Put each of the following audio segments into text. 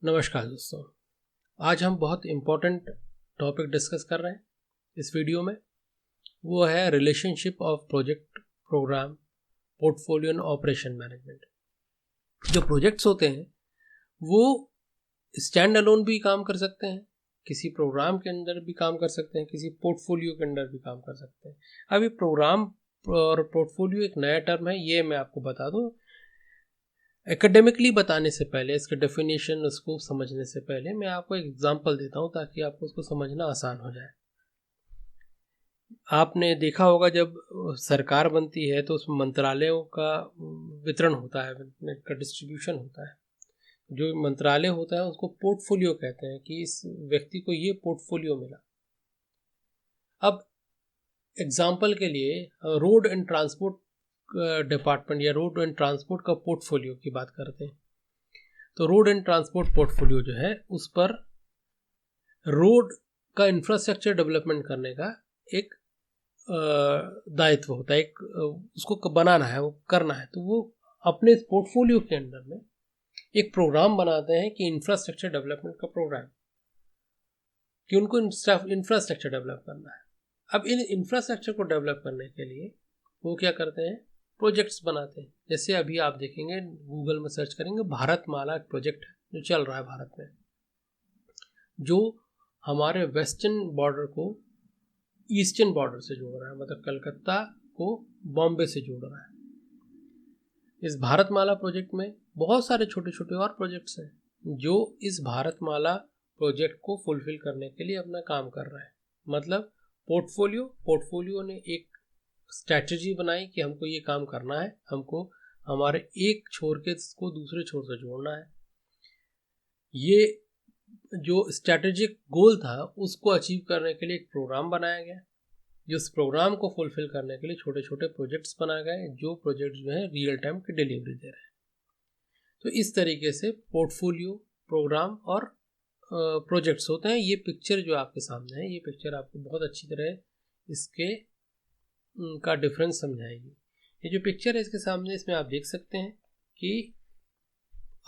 नमस्कार दोस्तों, आज हम बहुत इम्पोर्टेंट टॉपिक डिस्कस कर रहे हैं इस वीडियो में। वो है relationship of project, programme, portfolio and operation management. जो प्रोजेक्ट्स होते हैं वो स्टैंड अलोन भी काम कर सकते हैं, किसी प्रोग्राम के अंदर भी काम कर सकते हैं, किसी पोर्टफोलियो के अंदर भी काम कर सकते हैं। अभी प्रोग्राम और पोर्टफोलियो एक नया टर्म है, ये मैं आपको बता दूं। एकेडमिकली बताने से पहले, इसके डेफिनेशन उसको समझने से पहले मैं आपको एक एग्जांपल देता हूं ताकि आपको उसको समझना आसान हो जाए। आपने देखा होगा जब सरकार बनती है तो उसमें मंत्रालयों का वितरण होता है, का डिस्ट्रीब्यूशन होता है। जो मंत्रालय होता है उसको पोर्टफोलियो कहते हैं कि इस व्यक्ति को ये पोर्टफोलियो मिला। अब एग्जाम्पल के लिए रोड एंड ट्रांसपोर्ट डिपार्टमेंट या रोड एंड ट्रांसपोर्ट का पोर्टफोलियो की बात करते हैं तो रोड एंड ट्रांसपोर्ट पोर्टफोलियो जो है उस पर रोड का इंफ्रास्ट्रक्चर डेवलपमेंट करने का एक दायित्व होता है, एक उसको बनाना है, वो करना है। तो वो अपने इस पोर्टफोलियो के अंदर में एक प्रोग्राम बनाते हैं कि इंफ्रास्ट्रक्चर डेवलपमेंट का प्रोग्राम, कि उनको इंफ्रास्ट्रक्चर डेवलप करना है। अब इन इंफ्रास्ट्रक्चर को डेवलप करने के लिए वो क्या करते हैं, प्रोजेक्ट्स बनाते हैं। जैसे अभी आप देखेंगे, गूगल में सर्च करेंगे, भारतमाला प्रोजेक्ट जो चल रहा है भारत में, जो हमारे वेस्टर्न बॉर्डर को ईस्टर्न बॉर्डर से जोड़ रहा है, मतलब कलकत्ता को बॉम्बे से जोड़ रहा है। इस भारतमाला प्रोजेक्ट में बहुत सारे छोटे छोटे और प्रोजेक्ट्स हैं जो इस भारतमाला प्रोजेक्ट को फुलफिल करने के लिए अपना काम कर रहे हैं। मतलब पोर्टफोलियो ने एक स्ट्रैटेजी बनाई कि हमको ये काम करना है, हमको हमारे एक छोर के को दूसरे छोर से जोड़ना है। ये जो स्ट्रैटेजिक गोल था उसको अचीव करने के लिए एक प्रोग्राम बनाया गया, जिस प्रोग्राम को फुलफिल करने के लिए छोटे छोटे प्रोजेक्ट्स बनाए गए, जो प्रोजेक्ट्स जो है रियल टाइम की डिलीवरी दे रहे हैं। तो इस तरीके से पोर्टफोलियो, प्रोग्राम और प्रोजेक्ट्स होते हैं। ये पिक्चर जो आपके सामने है, ये पिक्चर आपको बहुत अच्छी तरह इसके का डिफरेंस समझाएगी। ये जो पिक्चर है इसके सामने, इसमें आप देख सकते हैं कि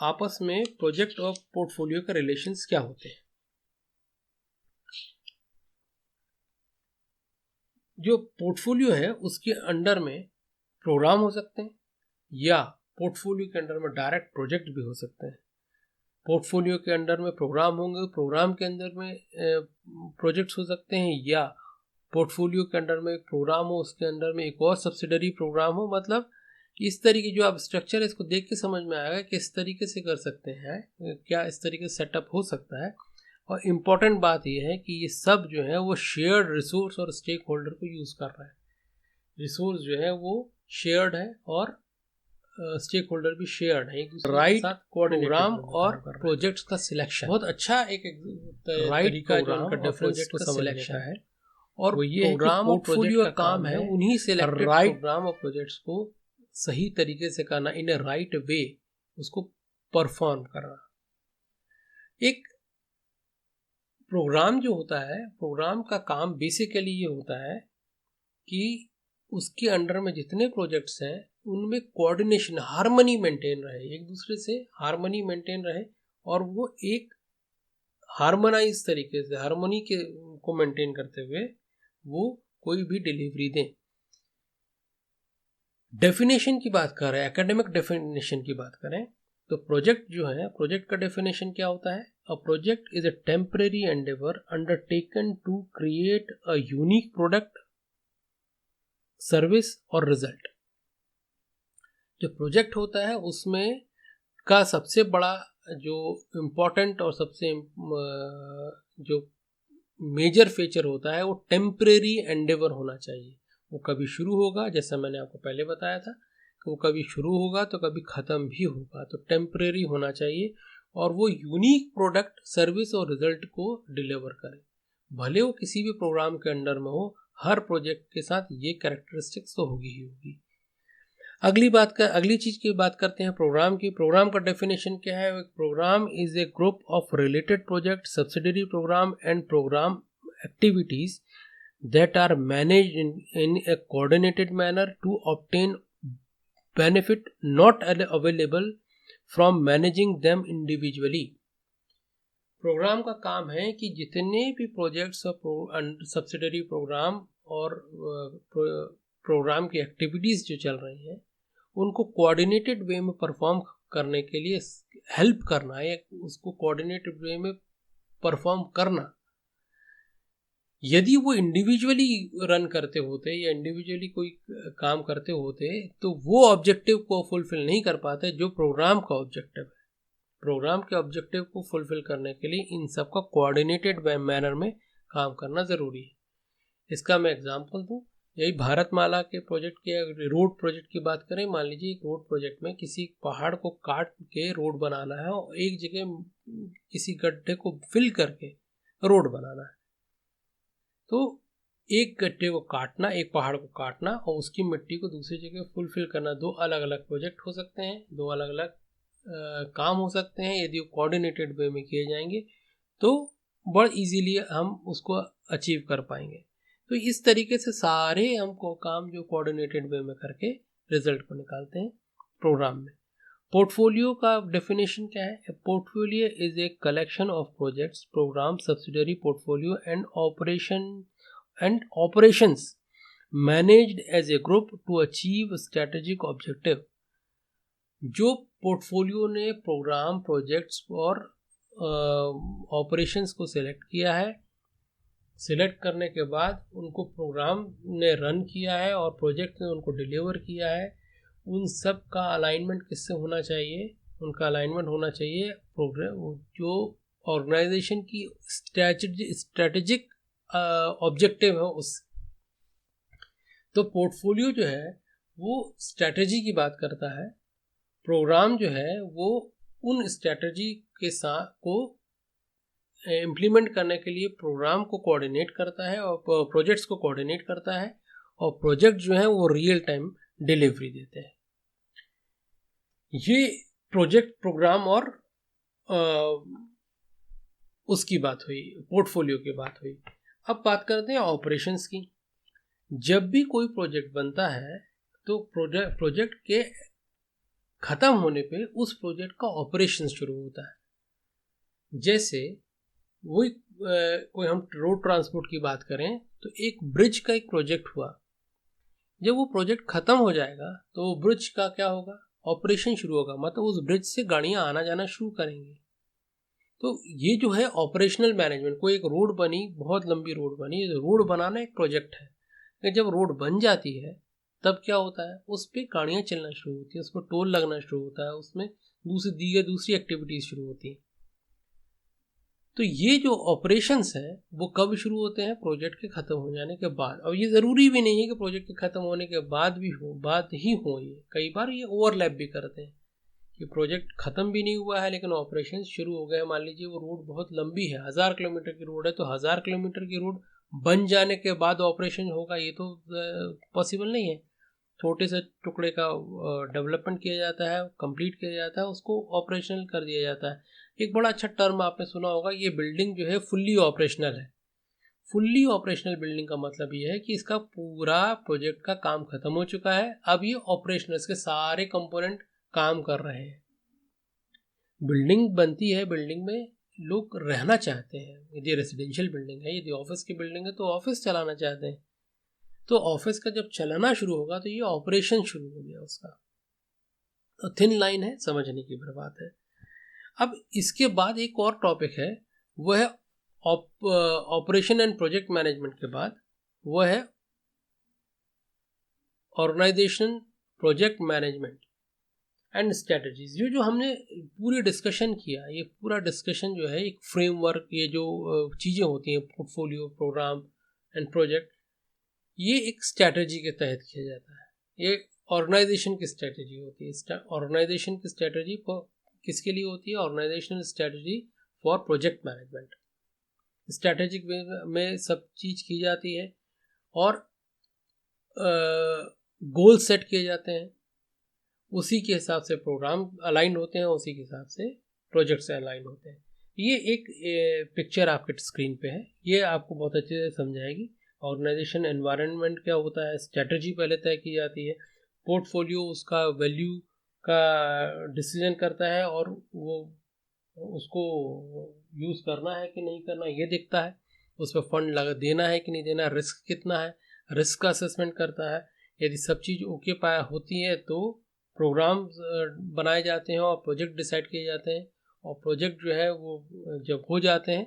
आपस में प्रोजेक्ट और पोर्टफोलियो का रिलेशंस क्या होते हैं। जो पोर्टफोलियो है उसके अंडर में प्रोग्राम हो सकते हैं, या पोर्टफोलियो के अंडर में डायरेक्ट प्रोजेक्ट भी हो सकते हैं। पोर्टफोलियो के अंडर में प्रोग्राम होंगे, प्रोग्राम के अंदर में प्रोजेक्ट्स हो सकते हैं, या पोर्टफोलियो के अंडर में एक प्रोग्राम हो, उसके अंदर में एक और सब्सिडरी प्रोग्राम हो। मतलब इस तरीके जो आप स्ट्रक्चर है इसको देख के समझ में आएगा कि इस तरीके से कर सकते हैं, क्या इस तरीके से सेटअप हो सकता है। और इम्पॉर्टेंट बात यह है कि ये सब जो है वो शेयर्ड रिसोर्स और स्टेक होल्डर को यूज कर रहा है। रिसोर्स जो है वो शेयर्ड है और स्टेक होल्डर भी शेयर्ड है, एक दूसरे के साथ प्रोग्राम और प्रोजेक्ट्स का सिलेक्शन बहुत अच्छा एक तरीका जो उनका डिफरेंस को समझने का है। और वो ये प्रोग्राम और पोर्टफोलियो का काम है उन्हीं सिलेक्टेड प्रोग्राम और प्रोजेक्ट्स को सही तरीके से करना, इन ए राइट वे उसको परफॉर्म करना। एक प्रोग्राम जो होता है, प्रोग्राम का काम बेसिकली ये होता है कि उसके अंडर में जितने प्रोजेक्ट्स हैं उनमें कोऑर्डिनेशन, हार्मनी मेंटेन रहे, एक दूसरे से हार्मनी मेंटेन रहे, और वो एक हार्मोनाइज तरीके से हार्मनी के को मेंटेन करते हुए वो कोई भी डिलीवरी दें। डेफिनेशन की बात कर रहे हैं, एकेडमिक डेफिनेशन की बात करें तो प्रोजेक्ट जो है, प्रोजेक्ट का डेफिनेशन क्या होता है? A project is a temporary endeavour undertaken to create a unique product, service और रिजल्ट। जो प्रोजेक्ट होता है उसमें का सबसे बड़ा जो इम्पोर्टेंट और सबसे जो मेजर फीचर होता है वो टेम्परेरी एंडेवर होना चाहिए। वो कभी शुरू होगा, जैसा मैंने आपको पहले बताया था कि वो कभी शुरू होगा तो कभी ख़त्म भी होगा, तो टेम्परेरी होना चाहिए, और वो यूनिक प्रोडक्ट, सर्विस और रिजल्ट को डिलीवर करे। भले वो किसी भी प्रोग्राम के अंडर में हो, हर प्रोजेक्ट के साथ ये कैरेक्टरिस्टिक्स तो होगी ही होगी। अगली चीज की बात करते हैं प्रोग्राम की। प्रोग्राम का डेफिनेशन क्या है? Programme is a group of related project, subsidiary programme and programme activities that are managed in a coordinated manner to obtain benefit not available from managing them individually. Programme का काम है कि जितने भी projects और subsidiary programme और programme की activities जो चल रही हैं उनको कोऑर्डिनेटेड वे में परफॉर्म करने के लिए हेल्प करना या उसको कोऑर्डिनेटेड वे में परफॉर्म करना। यदि वो इंडिविजुअली रन करते होते या इंडिविजुअली कोई काम करते होते तो वो ऑब्जेक्टिव को फुलफिल नहीं कर पाते जो प्रोग्राम का ऑब्जेक्टिव है। प्रोग्राम के ऑब्जेक्टिव को फुलफिल करने के लिए इन सब का कोऑर्डिनेटेड मैनर में काम करना ज़रूरी है। इसका मैं एग्जांपल दूं, यही भारतमाला के प्रोजेक्ट के रोड प्रोजेक्ट की बात करें। मान लीजिए एक रोड प्रोजेक्ट में किसी पहाड़ को काट के रोड बनाना है और एक जगह किसी गड्ढे को फिल करके रोड बनाना है। तो एक गड्ढे को काटना, एक पहाड़ को काटना और उसकी मिट्टी को दूसरी जगह फुलफिल करना, दो अलग अलग प्रोजेक्ट हो सकते हैं, दो अलग अलग काम हो सकते हैं। यदि वो कोऑर्डिनेटेड वे में किए जाएंगे तो बहुत इजीली हम उसको अचीव कर पाएंगे। तो इस तरीके से सारे हमको काम जो कोऑर्डिनेटेड वे में करके रिजल्ट को निकालते हैं प्रोग्राम में। पोर्टफोलियो का डेफिनेशन क्या है? Portfolio is a collection of projects, program, subsidiary portfolio and operations managed as a group to achieve strategic objective. जो पोर्टफोलियो ने प्रोग्राम, प्रोजेक्ट्स और ऑपरेशंस को सिलेक्ट किया है, सिलेक्ट करने के बाद उनको प्रोग्राम ने रन किया है और प्रोजेक्ट ने उनको डिलीवर किया है, उन सब का अलाइनमेंट किससे होना चाहिए? उनका अलाइनमेंट होना चाहिए प्रोग्राम जो ऑर्गेनाइजेशन की स्ट्रेटेजिक ऑब्जेक्टिव है उस। तो पोर्टफोलियो जो है वो स्ट्रेटेजी की बात करता है, प्रोग्राम जो है वो उन स्ट्रेटजी के साथ को इम्प्लीमेंट करने के लिए प्रोग्राम को कोऑर्डिनेट करता है और प्रोजेक्ट्स को कोऑर्डिनेट करता है, और प्रोजेक्ट जो है वो रियल टाइम डिलीवरी देते हैं। ये प्रोजेक्ट, प्रोग्राम और उसकी बात हुई, पोर्टफोलियो की बात हुई। अब बात करते हैं ऑपरेशंस की। जब भी कोई प्रोजेक्ट बनता है तो प्रोजेक्ट के खत्म होने पे उस प्रोजेक्ट का ऑपरेशन शुरू होता है। जैसे वही कोई हम रोड ट्रांसपोर्ट की बात करें तो एक ब्रिज का एक प्रोजेक्ट हुआ, जब वो प्रोजेक्ट खत्म हो जाएगा तो ब्रिज का क्या होगा? ऑपरेशन शुरू होगा, मतलब उस ब्रिज से गाड़ियां आना जाना शुरू करेंगी। तो ये जो है ऑपरेशनल मैनेजमेंट। कोई एक रोड बनी, बहुत लंबी रोड बनी, रोड बनाना एक प्रोजेक्ट है। जब रोड बन जाती है तब क्या होता है? उस पर गाड़ियाँ चलना शुरू होती है, उस पर टोल लगना शुरू होता है, उसमें दूसरी एक्टिविटीज शुरू होती हैं। तो ये जो ऑपरेशंस हैं वो कब शुरू होते हैं? प्रोजेक्ट के खत्म हो जाने के बाद। और ये ज़रूरी भी नहीं है कि प्रोजेक्ट के खत्म होने के बाद भी हो ये कई बार ये ओवरलैप भी करते हैं कि प्रोजेक्ट खत्म भी नहीं हुआ है लेकिन ऑपरेशन शुरू हो गए। मान लीजिए वो रोड बहुत लंबी है, 1000 किलोमीटर की रोड है, तो 1000 किलोमीटर की रोड बन जाने के बाद ऑपरेशन होगा, ये तो पॉसिबल नहीं है। छोटे से टुकड़े का डेवलपमेंट किया जाता है, कंप्लीट किया जाता है, उसको ऑपरेशनल कर दिया जाता है। एक बड़ा अच्छा टर्म आपने सुना होगा, ये बिल्डिंग जो है फुल्ली ऑपरेशनल है। फुल्ली ऑपरेशनल बिल्डिंग का मतलब ये है कि इसका पूरा प्रोजेक्ट का काम खत्म हो चुका है, अब ये ऑपरेशनल, इसके सारे कंपोनेंट काम कर रहे हैं। बिल्डिंग बनती है, बिल्डिंग में लोग रहना चाहते हैं। यदि रेजिडेंशियल बिल्डिंग है, यदि ऑफिस की बिल्डिंग है तो ऑफिस चलाना चाहते हैं। तो ऑफिस का जब चलाना शुरू होगा तो ये ऑपरेशन शुरू हो गया उसका। तो थिन लाइन है, समझने की बात है। अब इसके बाद एक और टॉपिक है, वो है ऑपरेशन एंड प्रोजेक्ट मैनेजमेंट के बाद वो है organisation, project management and strategies. जो हमने पूरी डिस्कशन किया, ये पूरा डिस्कशन जो है एक फ्रेमवर्क, ये जो चीज़ें होती हैं पोर्टफोलियो, प्रोग्राम एंड प्रोजेक्ट, ये एक स्ट्रैटेजी के तहत किया जाता है। ये ऑर्गेनाइजेशन की स्ट्रैटेजी होती है। ऑर्गेनाइजेशन की स्ट्रैटेजी किसके लिए होती है? Organisational strategy for project management. Strategic में सब चीज़ की जाती है और गोल सेट किए जाते हैं, उसी के हिसाब से प्रोग्राम अलाइन होते हैं, उसी के हिसाब से प्रोजेक्ट से अलाइन होते हैं। ये एक पिक्चर आपके स्क्रीन पे है, ये आपको बहुत अच्छे से समझाएगी। ऑर्गेनाइजेशन एनवायरनमेंट क्या होता है, स्ट्रेटजी पहले तय की जाती है, पोर्टफोलियो उसका वैल्यू का डिसीजन करता है और वो उसको यूज़ करना है कि नहीं करना ये देखता है, उस पर फंड लगा देना है कि नहीं देना, रिस्क कितना है, रिस्क का असेसमेंट करता है। यदि सब चीज़ ओके पाया होती है तो प्रोग्राम बनाए जाते हैं और प्रोजेक्ट डिसाइड किए जाते हैं, और प्रोजेक्ट जो है वो जब हो जाते हैं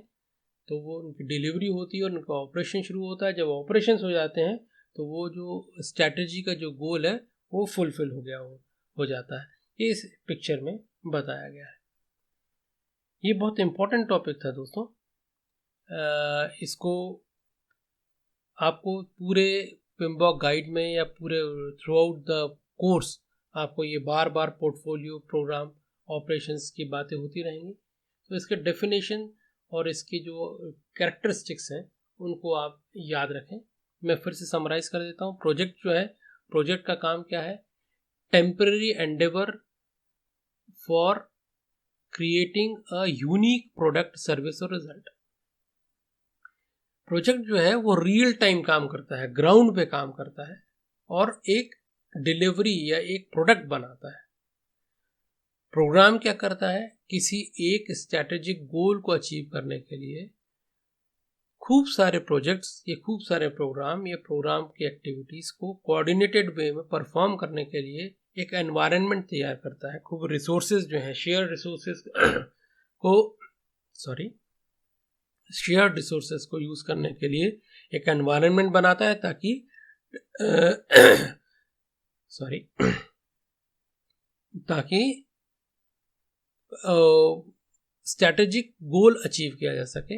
तो वो उनकी डिलीवरी होती है और उनका ऑपरेशन शुरू होता है। जब ऑपरेशन हो जाते हैं तो वो जो स्ट्रैटेजी का जो गोल है वो फुलफिल हो गया हो जाता है। ये इस पिक्चर में बताया गया है। ये बहुत इम्पोर्टेंट टॉपिक था दोस्तों। इसको आपको पूरे पिम्बॉक गाइड में या पूरे थ्रू आउट द कोर्स आपको ये बार बार पोर्टफोलियो, प्रोग्राम, ऑपरेशंस की बातें होती रहेंगी। तो इसके डेफिनेशन और इसकी जो कैरेक्टरिस्टिक्स हैं उनको आप याद रखें। मैं फिर से समराइज कर देता हूँ। प्रोजेक्ट जो है, प्रोजेक्ट का काम क्या है? Temporary Endeavour for creating a unique product, service और रिजल्ट। प्रोजेक्ट जो है वो रियल टाइम काम करता है, ग्राउंड पे काम करता है और एक डिलीवरी या एक प्रोडक्ट बनाता है। प्रोग्राम क्या करता है? किसी एक स्ट्रैटेजिक गोल को अचीव करने के लिए खूब सारे प्रोजेक्ट्स, ये खूब सारे प्रोग्राम, ये प्रोग्राम की एक्टिविटीज़ को कोऑर्डिनेटेड वे में परफॉर्म करने के लिए एक एनवायरनमेंट तैयार करता है। खूब रिसोर्सेज जो हैं, शेयर रिसोर्सेज को यूज़ करने के लिए एक एनवायरनमेंट बनाता है ताकि ताकि स्ट्रैटेजिक गोल अचीव किया जा सके।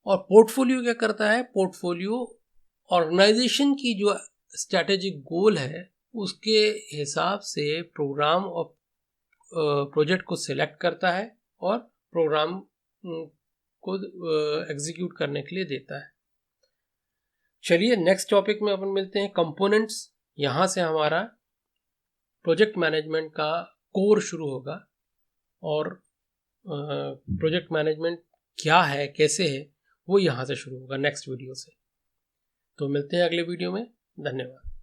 और पोर्टफोलियो क्या करता है? पोर्टफोलियो ऑर्गेनाइजेशन की जो स्ट्रैटेजिक गोल है उसके हिसाब से प्रोग्राम और प्रोजेक्ट को सिलेक्ट करता है और प्रोग्राम को एग्जीक्यूट करने के लिए देता है। चलिए नेक्स्ट टॉपिक में अपन मिलते हैं, कंपोनेंट्स। यहाँ से हमारा प्रोजेक्ट मैनेजमेंट का कोर शुरू होगा और प्रोजेक्ट मैनेजमेंट क्या है, कैसे है, वो यहाँ से शुरू होगा नेक्स्ट वीडियो से। तो मिलते हैं अगले वीडियो में। धन्यवाद।